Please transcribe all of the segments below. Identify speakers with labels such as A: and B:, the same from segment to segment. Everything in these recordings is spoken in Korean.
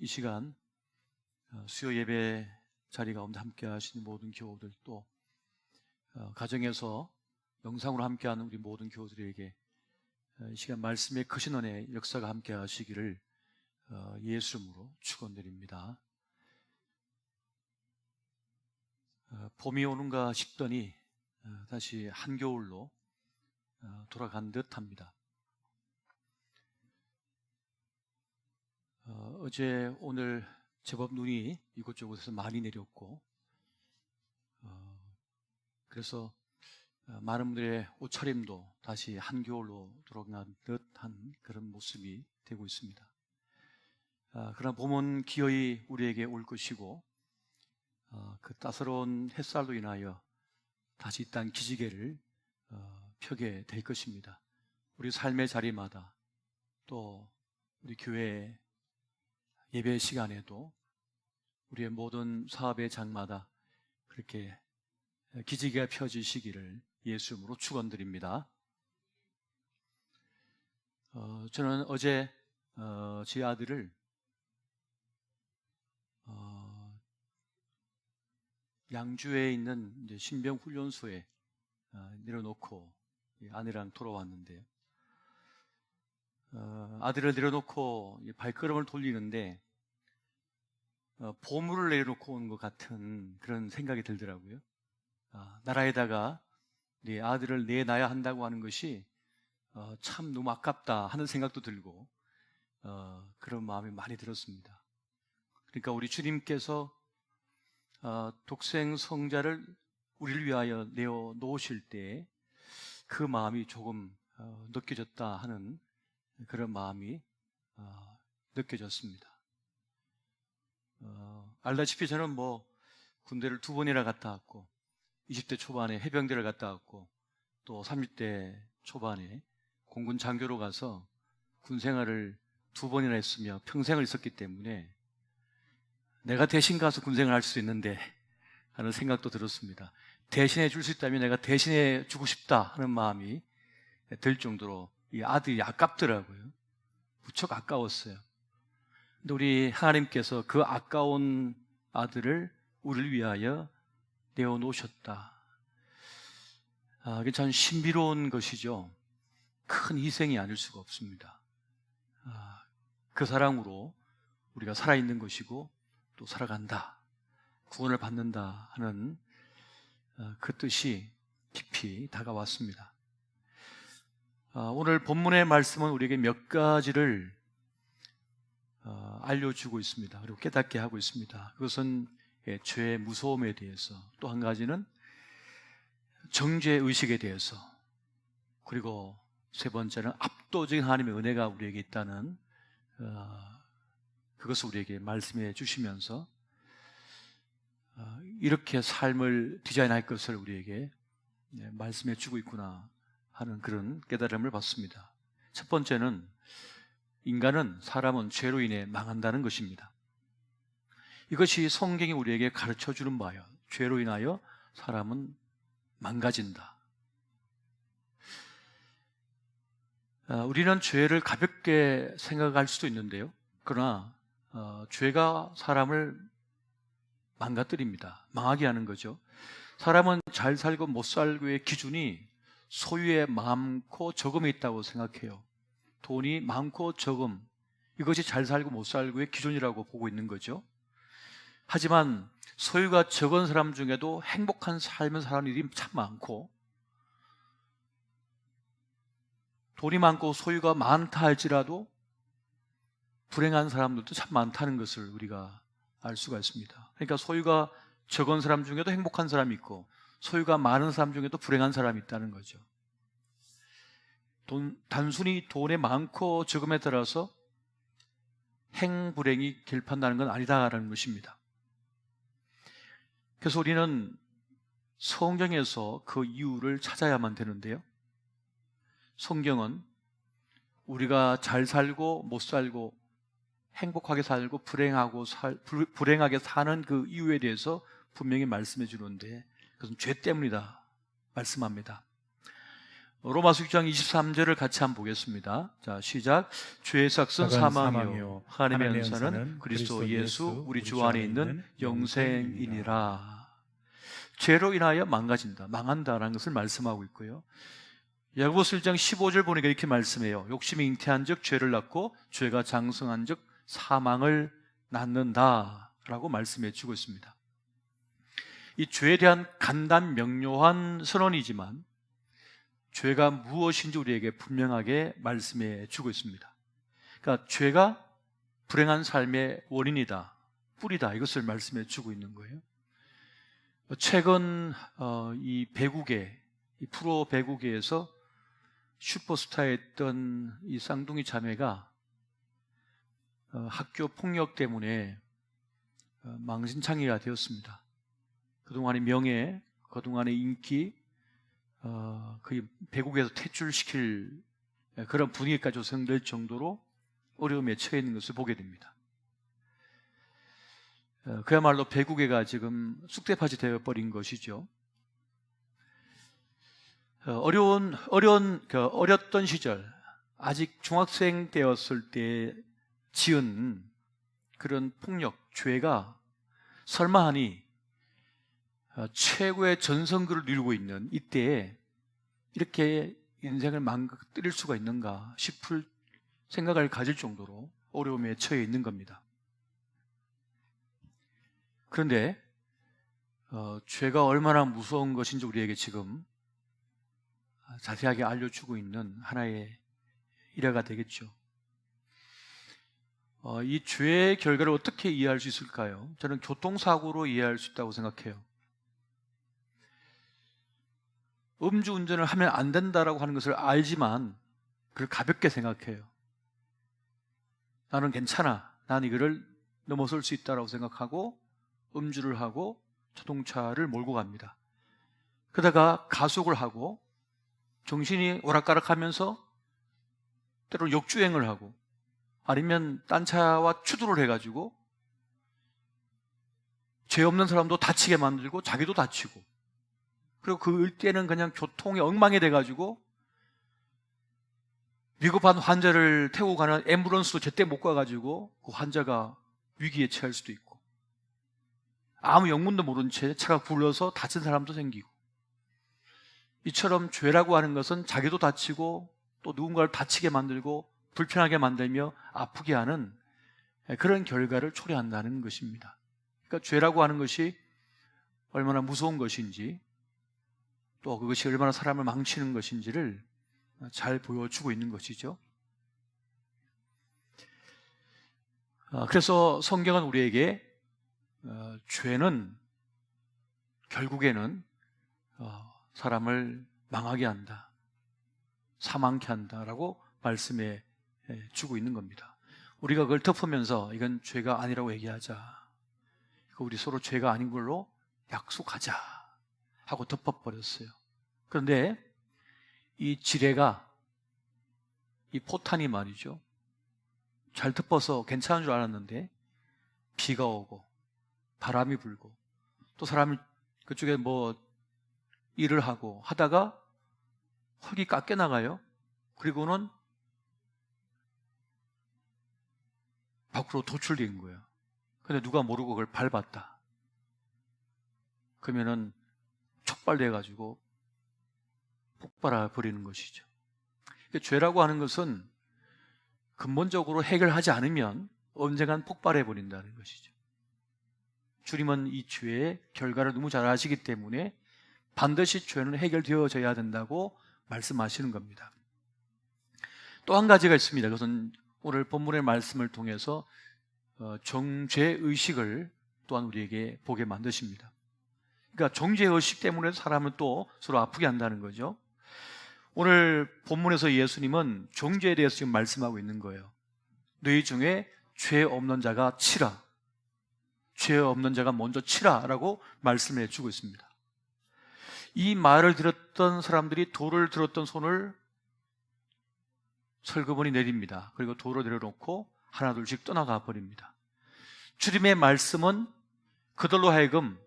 A: 이 시간 수요 예배 자리 가운데 함께 하시는 모든 교우들, 또 가정에서 영상으로 함께하는 우리 모든 교우들에게 이 시간 말씀의 크신 은혜의 역사가 함께 하시기를 예수 이름으로 축원드립니다. 봄이 오는가 싶더니 다시 한겨울로 돌아간 듯합니다. 어제 오늘 제법 눈이 이곳저곳에서 많이 내렸고, 그래서 많은 분들의 옷차림도 다시 한겨울로 돌아간 듯한 그런 모습이 되고 있습니다. 그러나 봄은 기어이 우리에게 올 것이고, 그 따사로운 햇살로 인하여 다시 이 땅 기지개를 펴게 될 것입니다. 우리 삶의 자리마다, 또 우리 교회 예배 시간에도, 우리의 모든 사업의 장마다 그렇게 기지개가 펴지시기를 예수 이름으로 축원드립니다. 저는 어제 제 아들을 양주에 있는 이제 신병 훈련소에 내려놓고 아내랑 돌아왔는데요. 아들을 내려놓고 발걸음을 돌리는데 보물을 내려놓고 온 것 같은 그런 생각이 들더라고요. 나라에다가 네 아들을 내놔야 한다고 하는 것이 참 너무 아깝다 하는 생각도 들고, 그런 마음이 많이 들었습니다. 그러니까 우리 주님께서 독생 성자를 우리를 위하여 내어 놓으실 때 그 마음이 조금 느껴졌다 하는 그런 마음이 느껴졌습니다. 알다시피 저는 군대를 2번이나 갔다 왔고, 20대 초반에 해병대를 갔다 왔고, 또 30대 초반에 공군 장교로 가서 군 생활을 2번이나 했으며 평생을 있었기 때문에 내가 대신 가서 군 생활을 할 수 있는데 하는 생각도 들었습니다. 대신해 줄 수 있다면 내가 대신해 주고 싶다 하는 마음이 들 정도로 이 아들이 아깝더라고요. 무척 아까웠어요. 근데 우리 하나님께서 그 아까운 아들을 우리를 위하여 내어놓으셨다. 이게 참 신비로운 것이죠. 큰 희생이 아닐 수가 없습니다. 그 사랑으로 우리가 살아있는 것이고 또 살아간다, 구원을 받는다 하는 그 뜻이 깊이 다가왔습니다. 오늘 본문의 말씀은 우리에게 몇 가지를 알려주고 있습니다. 그리고 깨닫게 하고 있습니다. 그것은 죄의 무서움에 대해서, 또 한 가지는 정죄의식에 대해서, 그리고 세 번째는 압도적인 하나님의 은혜가 우리에게 있다는 그것을 우리에게 말씀해 주시면서 이렇게 삶을 디자인할 것을 우리에게 말씀해 주고 있구나 하는 그런 깨달음을 받습니다. 첫 번째는 사람은 죄로 인해 망한다는 것입니다. 이것이 성경이 우리에게 가르쳐 주는 바예요. 죄로 인하여 사람은 망가진다. 우리는 죄를 가볍게 생각할 수도 있는데요. 그러나 죄가 사람을 망가뜨립니다. 망하게 하는 거죠. 사람은 잘 살고 못 살고의 기준이 소유에 많고 적음에 있다고 생각해요. 돈이 많고 적음, 이것이 잘 살고 못 살고의 기준이라고 보고 있는 거죠. 하지만 소유가 적은 사람 중에도 행복한 삶을 사는 일이 참 많고, 돈이 많고 소유가 많다 할지라도 불행한 사람들도 참 많다는 것을 우리가 알 수가 있습니다. 그러니까 소유가 적은 사람 중에도 행복한 사람이 있고, 소유가 많은 사람 중에도 불행한 사람이 있다는 거죠. 단순히 돈의 많고 적음에 따라서 행불행이 결판나는 건 아니다라는 것입니다. 그래서 우리는 성경에서 그 이유를 찾아야만 되는데요, 성경은 우리가 잘 살고 못 살고, 행복하게 살고 불행하게 사는 그 이유에 대해서 분명히 말씀해 주는데, 그것은 죄 때문이다 말씀합니다. 로마서 6장 23절을 같이 한번 보겠습니다. 자, 시작. 죄의 삭은 사망이요 하나님의 은사는 그리스도 예수 우리 주 안에 있는 영생이니라. 죄로 인하여 망가진다, 망한다라는 것을 말씀하고 있고요. 야고보서 1장 15절 보니까 이렇게 말씀해요. 욕심이 잉태한즉 죄를 낳고 죄가 장성한즉 사망을 낳는다라고 말씀해 주고 있습니다. 이 죄에 대한 간단 명료한 선언이지만 죄가 무엇인지 우리에게 분명하게 말씀해 주고 있습니다. 그러니까 죄가 불행한 삶의 원인이다, 뿌리다, 이것을 말씀해 주고 있는 거예요. 최근 이 배구계, 이 프로 배구계에서 슈퍼스타였던 이 쌍둥이 자매가 학교 폭력 때문에 망신창이가 되었습니다. 그동안의 명예, 그동안의 인기, 그 배국에서 퇴출시킬 그런 분위기까지 조성될 정도로 어려움에 처해 있는 것을 보게 됩니다. 그야말로 배국애가 지금 쑥대밭이 되어버린 것이죠. 어렸던 시절, 아직 중학생 때였을 때 지은 그런 폭력, 죄가 설마하니 최고의 전성기를 누리고 있는 이때에 이렇게 인생을 망가뜨릴 수가 있는가 싶을 생각을 가질 정도로 어려움에 처해 있는 겁니다. 그런데 죄가 얼마나 무서운 것인지 우리에게 지금 자세하게 알려주고 있는 하나의 일화가 되겠죠. 이 죄의 결과를 어떻게 이해할 수 있을까요? 저는 교통사고로 이해할 수 있다고 생각해요. 음주운전을 하면 안 된다라고 하는 것을 알지만 그걸 가볍게 생각해요. 나는 괜찮아, 난 이거를 넘어설 수 있다라고 생각하고 음주를 하고 자동차를 몰고 갑니다. 그러다가 가속을 하고 정신이 오락가락하면서 때로 역주행을 하고 아니면 딴 차와 추돌을 해가지고 죄 없는 사람도 다치게 만들고 자기도 다치고, 그리고 그 일대는 그냥 교통이 엉망이 돼가지고 위급한 환자를 태우고 가는 앰뷸런스도 제때 못 가가지고 그 환자가 위기에 처할 수도 있고, 아무 영문도 모른 채 차가 굴러서 다친 사람도 생기고, 이처럼 죄라고 하는 것은 자기도 다치고 또 누군가를 다치게 만들고 불편하게 만들며 아프게 하는 그런 결과를 초래한다는 것입니다. 그러니까 죄라고 하는 것이 얼마나 무서운 것인지, 또 그것이 얼마나 사람을 망치는 것인지를 잘 보여주고 있는 것이죠. 그래서 성경은 우리에게 죄는 결국에는 사람을 망하게 한다, 사망케 한다라고 말씀해 주고 있는 겁니다. 우리가 그걸 덮으면서 이건 죄가 아니라고 얘기하자, 우리 서로 죄가 아닌 걸로 약속하자 하고 덮어버렸어요. 그런데 이 지뢰가, 이 포탄이 말이죠, 잘 덮어서 괜찮은 줄 알았는데 비가 오고 바람이 불고 또 사람이 그쪽에 뭐 일을 하고 하다가 흙이 깎여 나가요. 그리고는 밖으로 도출된 거예요. 근데 누가 모르고 그걸 밟았다. 그러면은 촉발돼가지고 폭발해 버리는 것이죠. 그러니까 죄라고 하는 것은 근본적으로 해결하지 않으면 언젠간 폭발해 버린다는 것이죠. 주님은 이 죄의 결과를 너무 잘 아시기 때문에 반드시 죄는 해결되어져야 된다고 말씀하시는 겁니다. 또 한 가지가 있습니다. 그것은 오늘 본문의 말씀을 통해서 정죄의식을 또한 우리에게 보게 만드십니다. 그러니까 정죄의식 때문에 사람은 또 서로 아프게 한다는 거죠. 오늘 본문에서 예수님은 정죄에 대해서 지금 말씀하고 있는 거예요. 너희 중에 죄 없는 자가 치라, 죄 없는 자가 먼저 치라라고 말씀해 주고 있습니다. 이 말을 들었던 사람들이 돌을 들었던 손을 설그머니 내립니다. 그리고 돌을 내려놓고 하나둘씩 떠나가 버립니다. 주님의 말씀은 그들로 하여금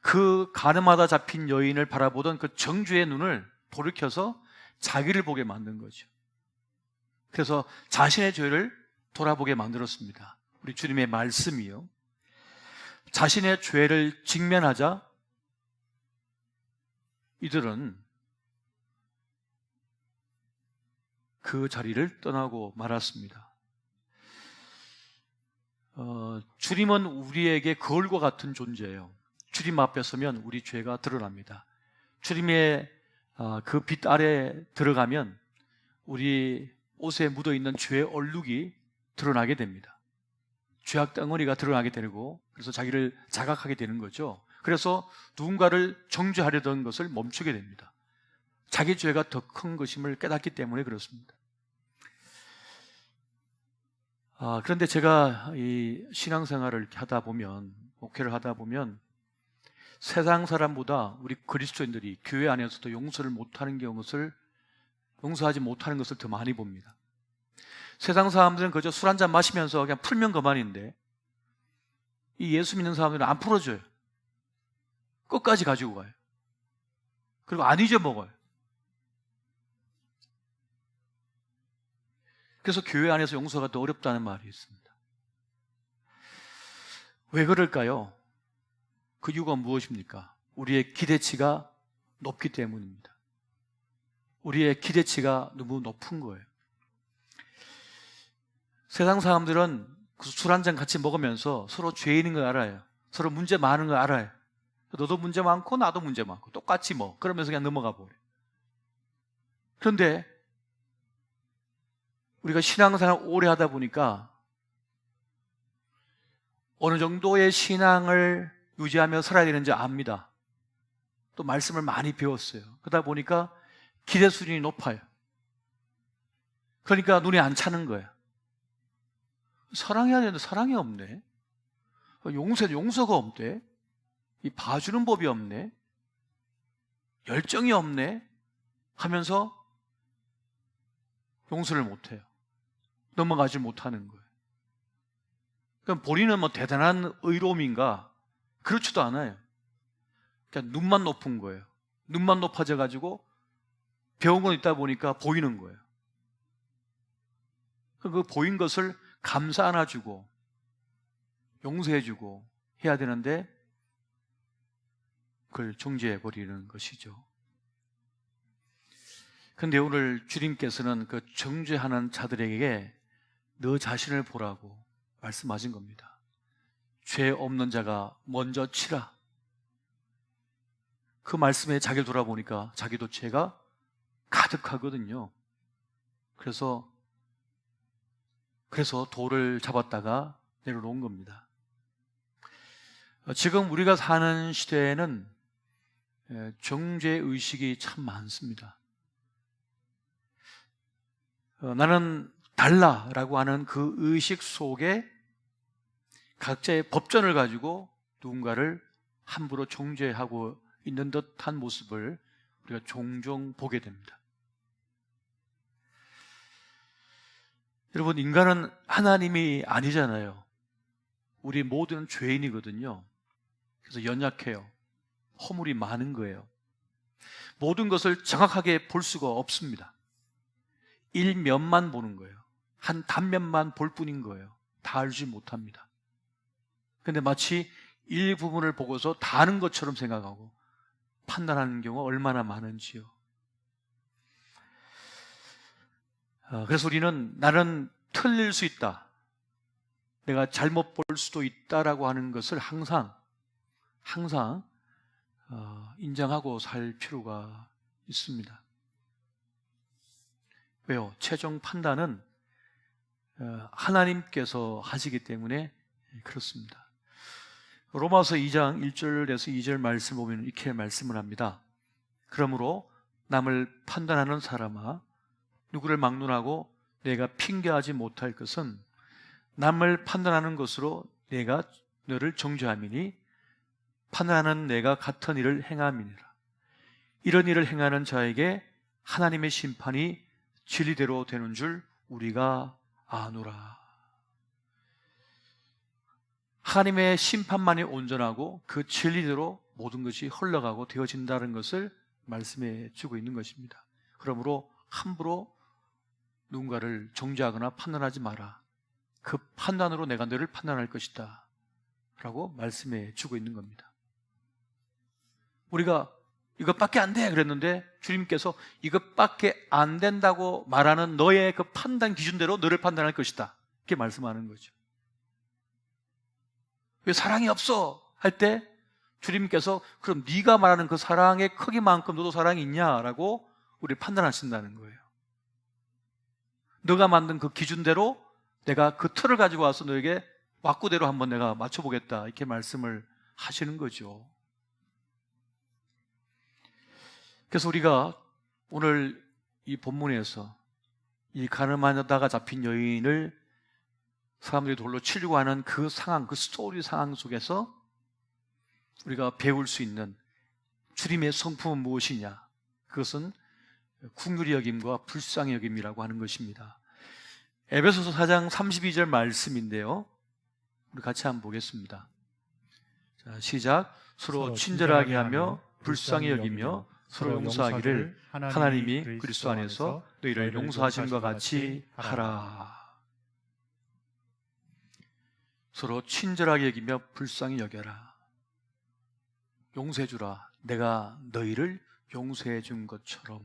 A: 그 가늠하다 잡힌 여인을 바라보던 그 정죄의 눈을 돌이켜서 자기를 보게 만든 거죠. 그래서 자신의 죄를 돌아보게 만들었습니다. 우리 주님의 말씀이요. 자신의 죄를 직면하자 이들은 그 자리를 떠나고 말았습니다. 주님은 우리에게 거울과 같은 존재예요. 주님 앞에 서면 우리 죄가 드러납니다. 주님의 그 빛 아래 들어가면 우리 옷에 묻어있는 죄의 얼룩이 드러나게 됩니다. 죄악 덩어리가 드러나게 되고, 그래서 자기를 자각하게 되는 거죠. 그래서 누군가를 정죄하려던 것을 멈추게 됩니다. 자기 죄가 더 큰 것임을 깨닫기 때문에 그렇습니다. 그런데 제가 이 신앙생활을 이렇게 하다 보면, 목회를 하다 보면 세상 사람보다 우리 그리스도인들이 교회 안에서도 용서하지 못하는 것을 더 많이 봅니다. 세상 사람들은 그저 술 한잔 마시면서 그냥 풀면 그만인데, 이 예수 믿는 사람들은 안 풀어줘요. 끝까지 가지고 가요. 그리고 안 잊어먹어요. 그래서 교회 안에서 용서가 더 어렵다는 말이 있습니다. 왜 그럴까요? 그 이유가 무엇입니까? 우리의 기대치가 높기 때문입니다. 우리의 기대치가 너무 높은 거예요. 세상 사람들은 술 한잔 같이 먹으면서 서로 죄인인 걸 알아요. 서로 문제 많은 걸 알아요. 너도 문제 많고 나도 문제 많고 똑같이 그러면서 그냥 넘어가 버려요. 그런데 우리가 신앙생활 오래 하다 보니까 어느 정도의 신앙을 유지하며 살아야 되는지 압니다. 또 말씀을 많이 배웠어요. 그러다 보니까 기대 수준이 높아요. 그러니까 눈에 안 차는 거예요. 사랑해야 되는데 사랑이 없네. 용서가 없네. 이 봐주는 법이 없네. 열정이 없네. 하면서 용서를 못해요. 넘어가지 못하는 거예요. 그럼 본인은 대단한 의로움인가? 그렇지도 않아요. 그냥 눈만 높은 거예요. 눈만 높아져 가지고 배운 건 있다 보니까 보이는 거예요. 그 보인 것을 감사 안아주고 용서해주고 해야 되는데 그걸 정죄해버리는 것이죠. 그런데 오늘 주님께서는 그 정죄하는 자들에게 너 자신을 보라고 말씀하신 겁니다. 죄 없는 자가 먼저 치라. 그 말씀에 자기를 돌아보니까 자기도 죄가 가득하거든요. 그래서 돌을 잡았다가 내려놓은 겁니다. 지금 우리가 사는 시대에는 정죄의식이 참 많습니다. 나는 달라라고 하는 그 의식 속에 각자의 법전을 가지고 누군가를 함부로 정죄하고 있는 듯한 모습을 우리가 종종 보게 됩니다. 여러분, 인간은 하나님이 아니잖아요. 우리 모두는 죄인이거든요. 그래서 연약해요. 허물이 많은 거예요. 모든 것을 정확하게 볼 수가 없습니다. 일면만 보는 거예요. 한 단면만 볼 뿐인 거예요. 다 알지 못합니다. 그런데 마치 일부분을 보고서 다 아는 것처럼 생각하고 판단하는 경우가 얼마나 많은지요. 그래서 우리는 나는 틀릴 수 있다, 내가 잘못 볼 수도 있다라고 하는 것을 항상 인정하고 살 필요가 있습니다. 왜요? 최종 판단은 하나님께서 하시기 때문에 그렇습니다. 로마서 2장 1절에서 2절 말씀 보면 이렇게 말씀을 합니다. 그러므로 남을 판단하는 사람아, 누구를 막론하고 내가 핑계하지 못할 것은 남을 판단하는 것으로 내가 너를 정죄함이니 판단하는 내가 같은 일을 행함이니라. 이런 일을 행하는 자에게 하나님의 심판이 진리대로 되는 줄 우리가 아노라. 하나님의 심판만이 온전하고 그 진리대로 모든 것이 흘러가고 되어진다는 것을 말씀해 주고 있는 것입니다. 그러므로 함부로 누군가를 정죄하거나 판단하지 마라. 그 판단으로 내가 너를 판단할 것이다 라고 말씀해 주고 있는 겁니다. 우리가 이것밖에 안 돼 그랬는데 주님께서 이것밖에 안 된다고 말하는 너의 그 판단 기준대로 너를 판단할 것이다 이렇게 말씀하는 거죠. 왜 사랑이 없어? 할 때 주님께서 그럼 네가 말하는 그 사랑의 크기만큼 너도 사랑이 있냐라고 우리를 판단하신다는 거예요. 너가 만든 그 기준대로 내가 그 틀을 가지고 와서 너에게 왁구대로 한번 내가 맞춰보겠다 이렇게 말씀을 하시는 거죠. 그래서 우리가 오늘 이 본문에서 이 가늠하다가 잡힌 여인을 사람들이 돌로 치려고 하는 그 상황, 그 스토리 상황 속에서 우리가 배울 수 있는 주님의 성품은 무엇이냐? 그것은 긍휼히 여김과 불쌍히 여김이라고 하는 것입니다. 에베소서 4장 32절 말씀인데요, 우리 같이 한번 보겠습니다. 자, 시작. 서로 친절하게 하며 불쌍히 여기며 서로 용서하기를 하나님이 그리스도 안에서 너희를 용서하신 것 같이 하라. 서로 친절하게 여기며 불쌍히 여겨라. 용서해 주라. 내가 너희를 용서해 준 것처럼.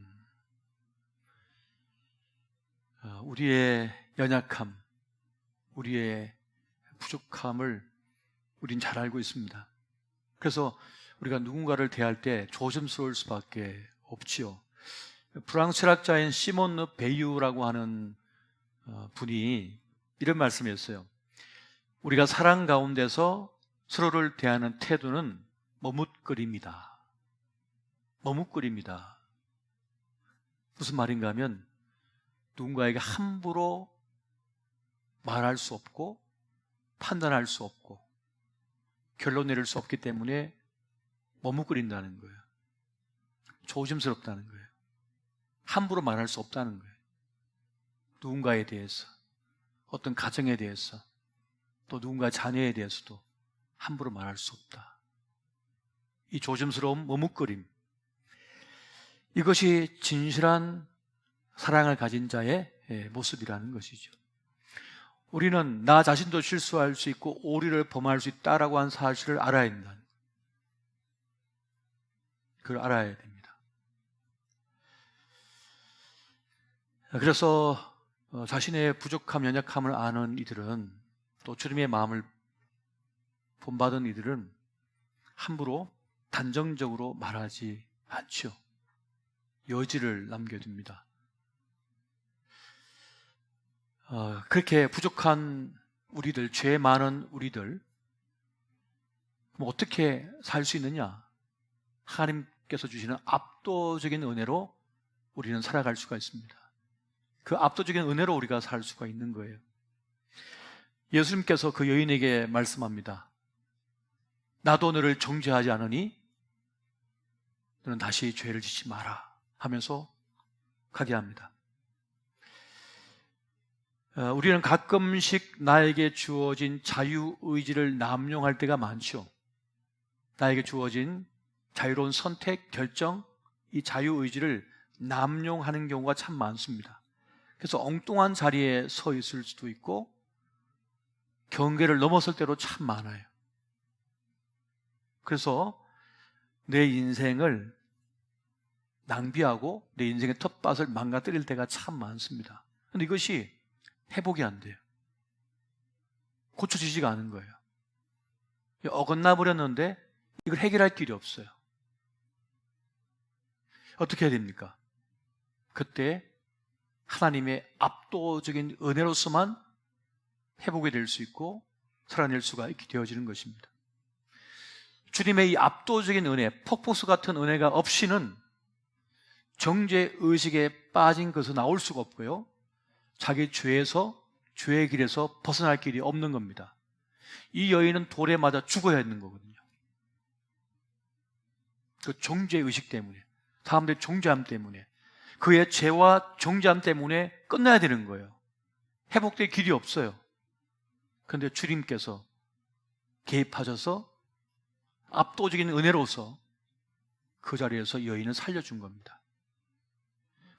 A: 우리의 연약함, 우리의 부족함을 우린 잘 알고 있습니다. 그래서 우리가 누군가를 대할 때 조심스러울 수밖에 없지요. 프랑스 철학자인 시몬 르 베유라고 하는 분이 이런 말씀이었어요. 우리가 사랑 가운데서 서로를 대하는 태도는 머뭇거립니다. 머뭇거립니다. 무슨 말인가 하면 누군가에게 함부로 말할 수 없고 판단할 수 없고 결론 내릴 수 없기 때문에 머뭇거린다는 거예요. 조심스럽다는 거예요. 함부로 말할 수 없다는 거예요. 누군가에 대해서, 어떤 가정에 대해서, 또 누군가의 자녀에 대해서도 함부로 말할 수 없다. 이 조심스러운 머뭇거림, 이것이 진실한 사랑을 가진 자의 모습이라는 것이죠. 우리는 나 자신도 실수할 수 있고 오리를 범할 수 있다라고 하는 사실을 알아야 된다. 그걸 알아야 됩니다. 그래서 자신의 부족함, 연약함을 아는 이들은, 또 주님의 마음을 본받은 이들은 함부로 단정적으로 말하지 않죠. 여지를 남겨둡니다. 그렇게 부족한 우리들, 죄 많은 우리들, 어떻게 살 수 있느냐? 하나님께서 주시는 압도적인 은혜로 우리는 살아갈 수가 있습니다. 그 압도적인 은혜로 우리가 살 수가 있는 거예요. 예수님께서 그 여인에게 말씀합니다. 나도 너를 정죄하지 않으니 너는 다시 죄를 짓지 마라 하면서 가게 합니다. 우리는 가끔씩 나에게 주어진 자유의지를 남용할 때가 많죠. 나에게 주어진 자유로운 선택, 결정, 이 자유의지를 남용하는 경우가 참 많습니다. 그래서 엉뚱한 자리에 서 있을 수도 있고 경계를 넘어설 때도 참 많아요. 그래서 내 인생을 낭비하고 내 인생의 텃밭을 망가뜨릴 때가 참 많습니다. 그런데 이것이 회복이 안 돼요. 고쳐지지가 않은 거예요. 어긋나 버렸는데 이걸 해결할 길이 없어요. 어떻게 해야 됩니까? 그때 하나님의 압도적인 은혜로서만 회복이 될 수 있고 살아낼 수가 있게 되어지는 것입니다. 주님의 이 압도적인 은혜, 폭포수 같은 은혜가 없이는 정죄의식에 빠진 것은 나올 수가 없고요, 자기 죄에서, 죄의 길에서 벗어날 길이 없는 겁니다. 이 여인은 돌에 맞아 죽어야 했는 거거든요. 그 정죄의식 때문에, 사람들의 정죄함 때문에, 그의 죄와 정죄함 때문에 끝나야 되는 거예요. 회복될 길이 없어요. 그런데 주님께서 개입하셔서 압도적인 은혜로서 그 자리에서 여인을 살려준 겁니다.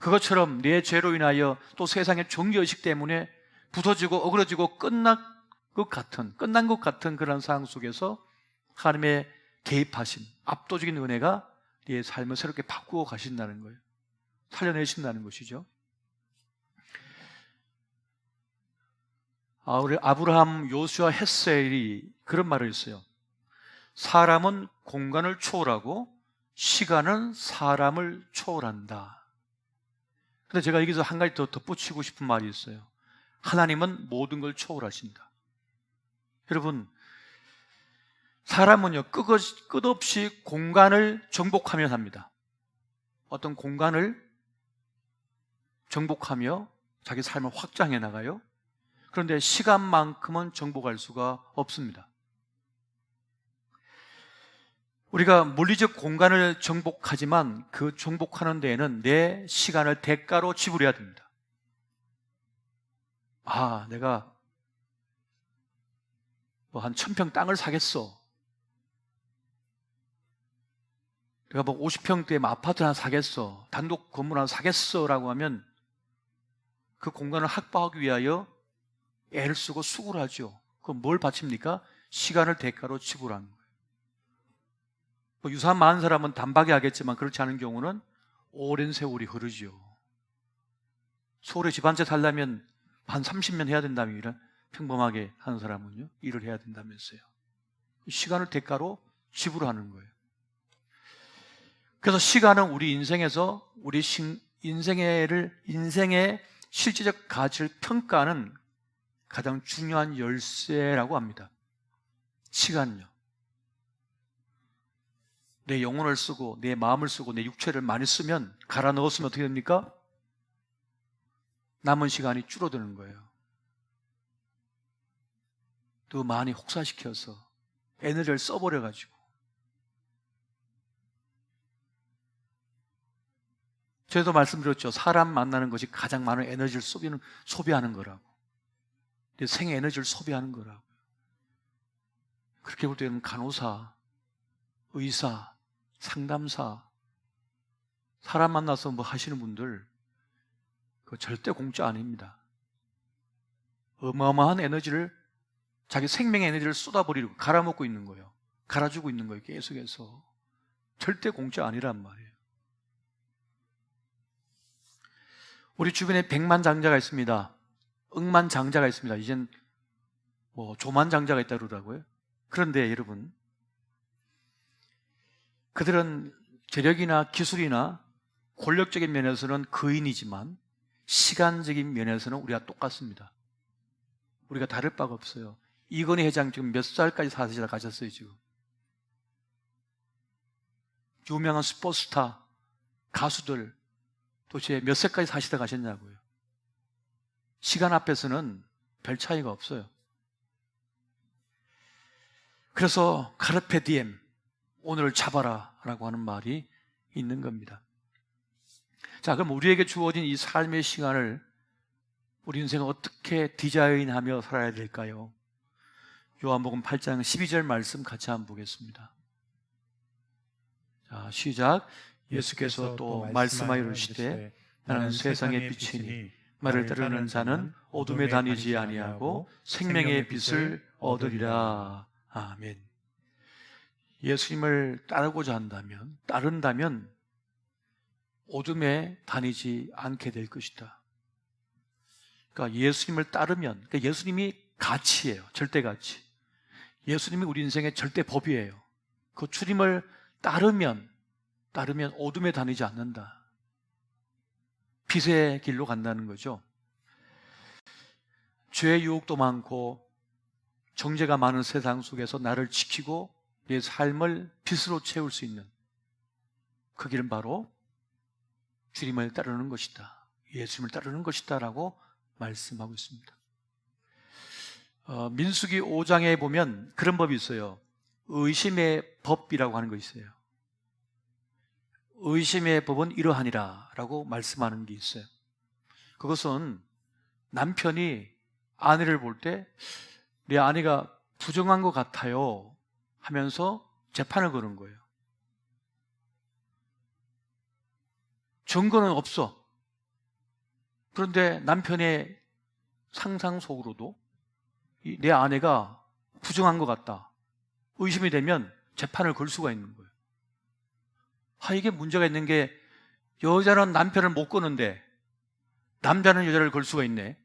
A: 그것처럼 내 죄로 인하여 또 세상의 종교의식 때문에 부서지고 어그러지고 끝난 것 같은 그런 상황 속에서 하나님의 개입하심, 압도적인 은혜가 네 삶을 새롭게 바꾸어 가신다는 거예요. 살려내신다는 것이죠. 우리 아브라함, 요수아, 헷셀이 그런 말을 했어요. 사람은 공간을 초월하고 시간은 사람을 초월한다. 근데 제가 여기서 한 가지 더 덧붙이고 싶은 말이 있어요. 하나님은 모든 걸 초월하신다. 여러분, 사람은요, 끝없이 공간을 정복하며 삽니다. 어떤 공간을 정복하며 자기 삶을 확장해 나가요. 그런데 시간만큼은 정복할 수가 없습니다. 우리가 물리적 공간을 정복하지만 그 정복하는 데에는 내 시간을 대가로 지불해야 됩니다. 내가 한 1000평 땅을 사겠어. 내가 50평대 아파트 하나 사겠어. 단독 건물 하나 사겠어. 라고 하면 그 공간을 확보하기 위하여 애를 쓰고 수고를 하죠. 그럼 뭘 바칩니까? 시간을 대가로 지불하는 거예요. 유산 많은 사람은 단박에 하겠지만 그렇지 않은 경우는 오랜 세월이 흐르죠. 서울에 집 한 채 살려면 한 30년 해야 된다면 평범하게 하는 사람은요, 일을 해야 된다면서요. 시간을 대가로 지불하는 거예요. 그래서 시간은 우리 인생에서 우리 인생의 실질적 가치를 평가하는 가장 중요한 열쇠라고 합니다. 시간요. 내 영혼을 쓰고 내 마음을 쓰고 내 육체를 많이 쓰면, 갈아 넣었으면 어떻게 됩니까? 남은 시간이 줄어드는 거예요. 또 많이 혹사시켜서 에너지를 써버려가지고. 저도 말씀드렸죠. 사람 만나는 것이 가장 많은 에너지를 소비하는 거라고. 내 생의 에너지를 소비하는 거라고. 그렇게 볼 때는 간호사, 의사, 상담사, 사람 만나서 뭐 하시는 분들, 그거 절대 공짜 아닙니다. 어마어마한 에너지를, 자기 생명의 에너지를 쏟아버리고 갈아먹고 있는 거예요. 갈아주고 있는 거예요. 계속해서. 절대 공짜 아니란 말이에요. 우리 주변에 백만장자가 있습니다. 억만장자가 있습니다. 이젠 조만장자가 있다고 그러더라고요. 그런데 여러분, 그들은 재력이나 기술이나 권력적인 면에서는 거인이지만 시간적인 면에서는 우리가 똑같습니다. 우리가 다를 바가 없어요. 이건희 회장 지금 몇 살까지 사시다 가셨어요, 지금. 유명한 스포츠스타, 가수들 도대체 몇 세까지 사시다 가셨냐고요. 시간 앞에서는 별 차이가 없어요. 그래서 카르페 디엠, 오늘을 잡아라 라고 하는 말이 있는 겁니다. 자, 그럼 우리에게 주어진 이 삶의 시간을 우리 인생을 어떻게 디자인하며 살아야 될까요? 요한복음 8장 12절 말씀 같이 한번 보겠습니다. 자, 시작. 예수께서 또 말씀하여 이르시되 나는 세상의 빛이니 나를 따르는 자는 어둠에 다니지 아니하고 생명의 빛을 얻으리라. 아멘. 예수님을 따르고자 따른다면 어둠에 다니지 않게 될 것이다. 그러니까 예수님을 따르면, 그러니까 예수님이 가치예요. 절대 가치. 예수님이 우리 인생의 절대 법이에요. 그 주님을 따르면 어둠에 다니지 않는다. 빛의 길로 간다는 거죠. 죄의 유혹도 많고 정죄가 많은 세상 속에서 나를 지키고 내 삶을 빛으로 채울 수 있는 그 길은 바로 주님을 따르는 것이다. 예수님을 따르는 것이다 라고 말씀하고 있습니다. 민수기 5장에 보면 그런 법이 있어요. 의심의 법이라고 하는 것이 있어요. 의심의 법은 이러하니라 라고 말씀하는 게 있어요. 그것은 남편이 아내를 볼 때 내 아내가 부정한 것 같아요 하면서 재판을 거는 거예요. 증거는 없어. 그런데 남편의 상상 속으로도 내 아내가 부정한 것 같다, 의심이 되면 재판을 걸 수가 있는 거예요. 이게 문제가 있는 게, 여자는 남편을 못 거는데 남자는 여자를 걸 수가 있네.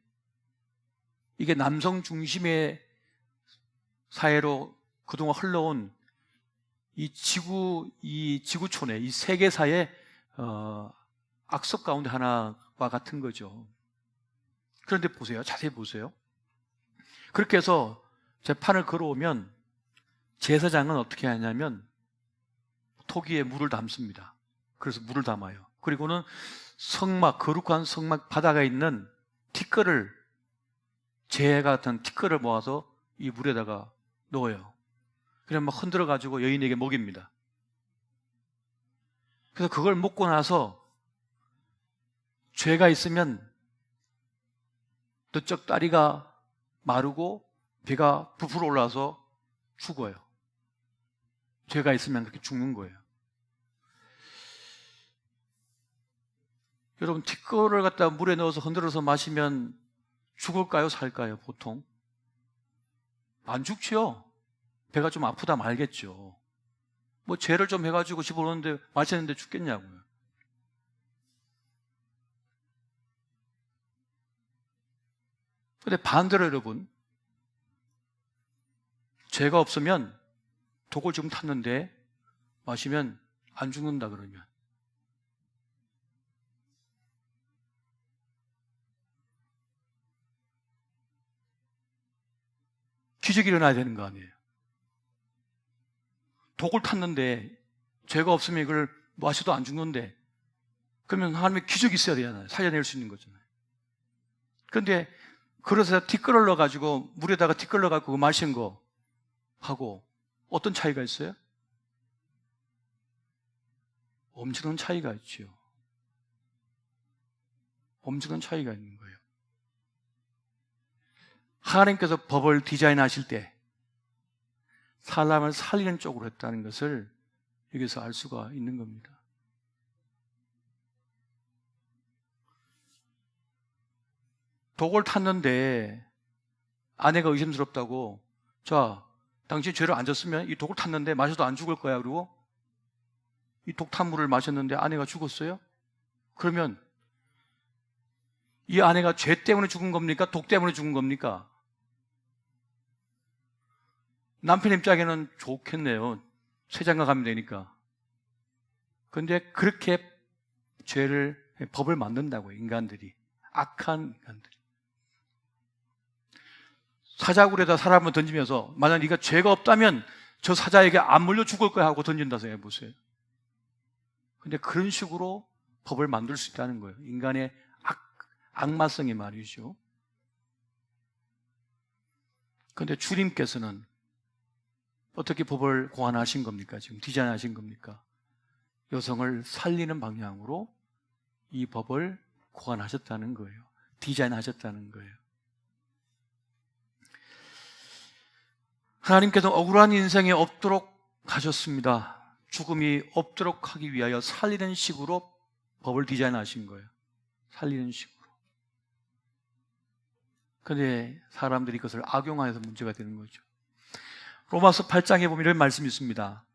A: 이게 남성 중심의 사회로 그동안 흘러온 이 지구촌의 이 세계사의 악습 가운데 하나와 같은 거죠. 그런데 보세요. 자세히 보세요. 그렇게 해서 재판을 걸어오면 제사장은 어떻게 하냐면 토기에 물을 담습니다. 그래서 물을 담아요. 그리고는 거룩한 성막 바닥에 있는 티끌을, 재 같은 티끌을 모아서 이 물에다가 넣어요. 그냥 막 흔들어 가지고 여인에게 먹입니다. 그래서 그걸 먹고 나서 죄가 있으면 너쪽 다리가 마르고 배가 부풀어 올라서 죽어요. 죄가 있으면 그렇게 죽는 거예요. 여러분, 티끌을 갖다 물에 넣어서 흔들어서 마시면 죽을까요? 살까요? 보통 안 죽죠. 배가 좀 아프다 말겠죠. 뭐 죄를 좀 해가지고 집어넣는데 마시는데 죽겠냐고요. 근데 반대로 여러분, 죄가 없으면 독을 지금 탔는데 마시면 안 죽는다 그러면, 기적이 일어나야 되는 거 아니에요. 독을 탔는데 죄가 없으면 이걸 마셔도 안 죽는데, 그러면 하나님의 기적이 있어야 되잖아요. 살려낼 수 있는 거잖아요. 그런데 그래서 티끌을 넣어가지고 물에다가 티끌 넣어가지고 마신 거 하고 어떤 차이가 있어요? 엄청난 차이가 있죠. 엄청난 차이가 있는 거예요. 하나님께서 법을 디자인하실 때 사람을 살리는 쪽으로 했다는 것을 여기서 알 수가 있는 겁니다. 독을 탔는데 아내가 의심스럽다고, 자, 당신 죄를 안 졌으면 이 독을 탔는데 마셔도 안 죽을 거야. 그리고 이 독탄 물을 마셨는데 아내가 죽었어요? 그러면 이 아내가 죄 때문에 죽은 겁니까? 독 때문에 죽은 겁니까? 남편 입장에는 좋겠네요. 새 장가 가면 되니까. 그런데 그렇게 법을 만든다고요. 인간들이. 악한 인간들이. 사자굴에다 사람을 던지면서 만약 네가 죄가 없다면 저 사자에게 안 물려 죽을 거야 하고 던진다 생각해 보세요. 근데 그런 식으로 법을 만들 수 있다는 거예요. 인간의 악마성이 말이죠. 그런데 주님께서는 어떻게 법을 고안하신 겁니까? 지금 디자인하신 겁니까? 여성을 살리는 방향으로 이 법을 고안하셨다는 거예요. 디자인하셨다는 거예요. 하나님께서 억울한 인생에 없도록 하셨습니다. 죽음이 없도록 하기 위하여 살리는 식으로 법을 디자인하신 거예요. 살리는 식으로. 그런데 사람들이 그것을 악용해서 문제가 되는 거죠. 로마서 8장에 보면 이런 말씀이 있습니다.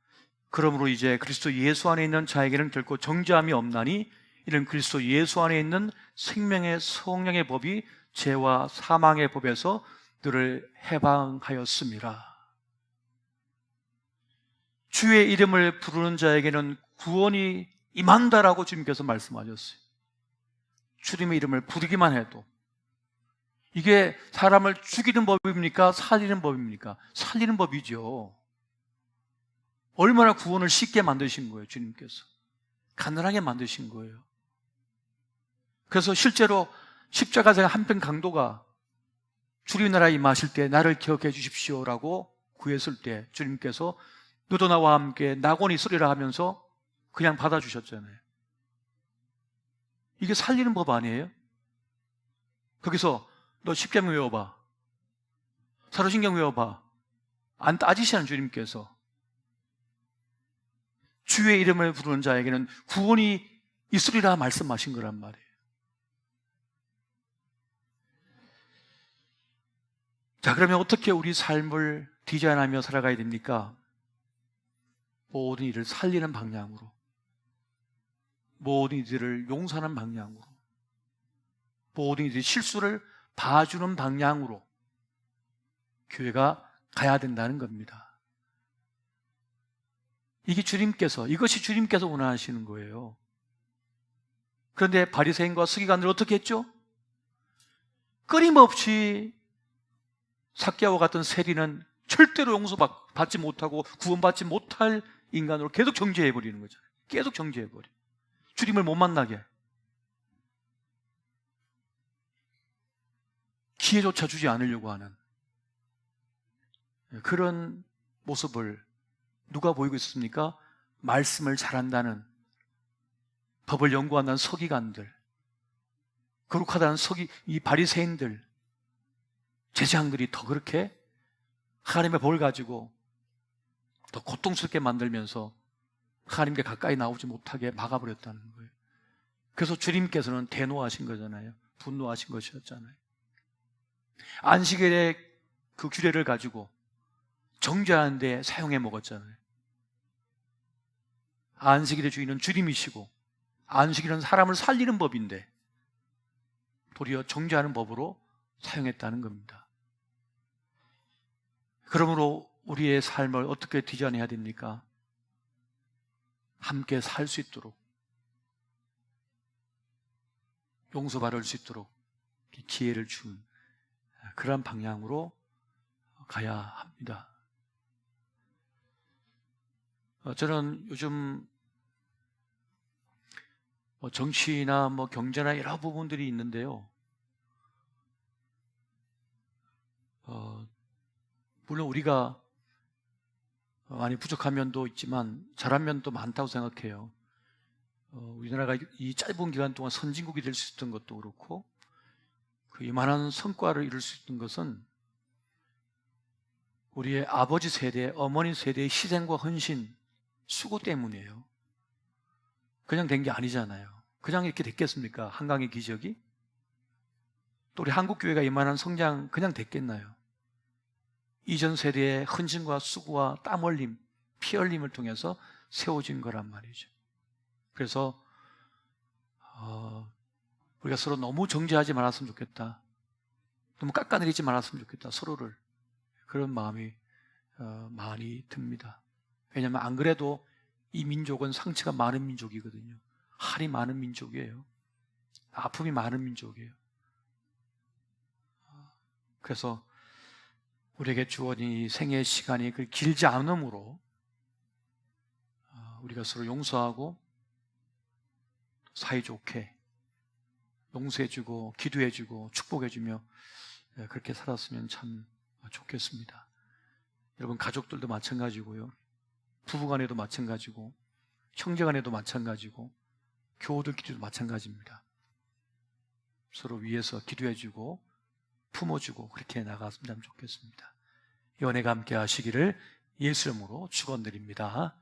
A: 그러므로 이제 그리스도 예수 안에 있는 자에게는 결코 정죄함이 없나니 이는 그리스도 예수 안에 있는 생명의 성령의 법이 죄와 사망의 법에서 너를 해방하였습니다. 주의 이름을 부르는 자에게는 구원이 임한다라고 주님께서 말씀하셨어요. 주님의 이름을 부르기만 해도. 이게 사람을 죽이는 법입니까? 살리는 법입니까? 살리는 법이죠. 얼마나 구원을 쉽게 만드신 거예요, 주님께서. 가난하게 만드신 거예요. 그래서 실제로 십자가의 한편 강도가 주님 나라에 임하실 때 나를 기억해 주십시오라고 구했을 때 주님께서 너도 나와 함께 낙원이 있으리라 하면서 그냥 받아주셨잖아요. 이게 살리는 법 아니에요? 거기서 너 십계명 외워봐, 사도신경 외워봐, 안 따지시는 주님께서 주의 이름을 부르는 자에게는 구원이 있으리라 말씀하신 거란 말이에요. 자, 그러면 어떻게 우리 삶을 디자인하며 살아가야 됩니까? 모든 일을 살리는 방향으로, 모든 이들을 용서하는 방향으로, 모든 이들이 실수를 봐주는 방향으로 교회가 가야 된다는 겁니다. 이것이 주님께서 원하시는 거예요. 그런데 바리새인과 서기관들은 어떻게 했죠? 끊임없이 삭개와 같은 세리는 절대로 용서받지 못하고 구원받지 못할 인간으로 계속 정죄해버리는 거잖아요. 계속 정죄해버려. 주님을 못 만나게. 기회조차 주지 않으려고 하는 그런 모습을 누가 보이고 있습니까? 말씀을 잘한다는, 법을 연구한다는 서기관들, 거룩하다는 이 바리새인들, 제사장들이 더 그렇게 하나님의 법을 가지고 더 고통스럽게 만들면서 하나님께 가까이 나오지 못하게 막아버렸다는 거예요. 그래서 주님께서는 대노하신 거잖아요. 분노하신 것이었잖아요. 안식일의 그 규례를 가지고 정죄하는 데 사용해 먹었잖아요. 안식일의 주인은 주님이시고 안식일은 사람을 살리는 법인데 도리어 정죄하는 법으로 사용했다는 겁니다. 그러므로 우리의 삶을 어떻게 디자인해야 됩니까? 함께 살 수 있도록, 용서받을 수 있도록 기회를 준 그런 방향으로 가야 합니다. 저는 요즘 정치나 경제나 여러 부분들이 있는데요. 물론 우리가 많이 부족한 면도 있지만 잘한 면도 많다고 생각해요. 우리나라가 이 짧은 기간 동안 선진국이 될 수 있었던 것도 그렇고, 그 이만한 성과를 이룰 수 있는 것은 우리의 아버지 세대, 어머니 세대의 희생과 헌신, 수고 때문이에요. 그냥 된 게 아니잖아요. 그냥 이렇게 됐겠습니까? 한강의 기적이? 또 우리 한국교회가 이만한 성장 그냥 됐겠나요? 이전 세대의 헌신과 수고와 땀 흘림, 피 흘림을 통해서 세워진 거란 말이죠. 그래서 우리가 서로 너무 정죄하지 말았으면 좋겠다. 너무 깎아내리지 말았으면 좋겠다. 서로를. 그런 마음이 많이 듭니다. 왜냐하면 안 그래도 이 민족은 상처가 많은 민족이거든요. 할이 많은 민족이에요. 아픔이 많은 민족이에요. 그래서 우리에게 주어진 이 생애 시간이 길지 않으므로 우리가 서로 용서하고 사이좋게 용서해주고 기도해주고 축복해주며 그렇게 살았으면 참 좋겠습니다. 여러분, 가족들도 마찬가지고요, 부부간에도 마찬가지고, 형제간에도 마찬가지고, 교우들끼리도 마찬가지입니다. 서로 위해서 기도해주고 품어주고 그렇게 나갔으면 좋겠습니다. 이 은혜가 함께 하시기를 예수 이름으로 축원드립니다.